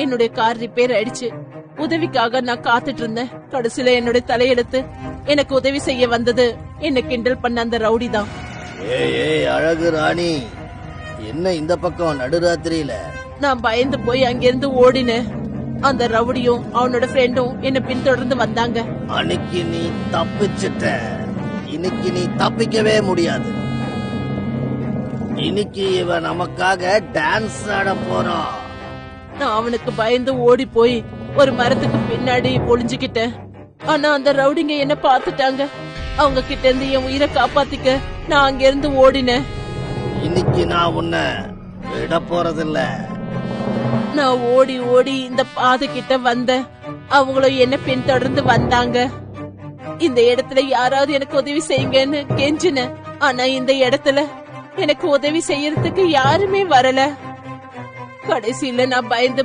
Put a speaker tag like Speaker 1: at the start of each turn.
Speaker 1: என்னுடைய car repair ஆயிடுச்சு. உதவிக்காக நான் காத்துட்டு இருந்தேன். கடைசியில என்னுடைய தலையெடுத்து எனக்கு உதவி செய்ய வந்தது என்ன கிண்டல் பண்ண அந்த ரவுடி தான்.
Speaker 2: ஏய் அழகு ராணி, என்ன இந்த பக்கம் நடுராத்திரியில?
Speaker 1: நான் பயந்து போய் அங்கிருந்து ஓடினேன். அந்த ரவுடியும் அவனோட ஃப்ரெண்டும் என்ன பின்தொடர்ந்து வந்தாங்க.
Speaker 2: அன்னைக்கு நீ தப்பிச்சிட்ட, இன்னைக்கு நீ தப்பிக்கவே முடியாது. இன்னைக்கு இவன் நமக்காக டான்ஸ் ஆட போறான்.
Speaker 1: நான் அவனுக்கு பயந்து ஓடி போய் ஒரு மரத்துக்கு பின்னாடி ஒளிஞ்சுக்கிட்டேன். ஆனா அந்த ரவுடிங்க என்ன பாத்துட்டாங்க. அவங்க கிட்ட இருந்து என் உயிரை காப்பாத்திக்க நான் அங்க இருந்து ஓடினேன்.
Speaker 2: இன்னைக்கு நான் உன்னை விட போறதில்ல.
Speaker 1: நான் ஓடி ஓடி இந்த பாதை கிட்ட வந்தேன். அவங்களும் என்ன பின்தொடர்ந்து வந்தாங்க. இந்த இடத்துல யாராவது எனக்கு உதவி செய்யுங்கன்னு கெஞ்சினேன். ஆனா இந்த இடத்துல எனக்கு உதவி செய்யறதுக்கு யாருமே வரல. கடைசியில நான் பயந்து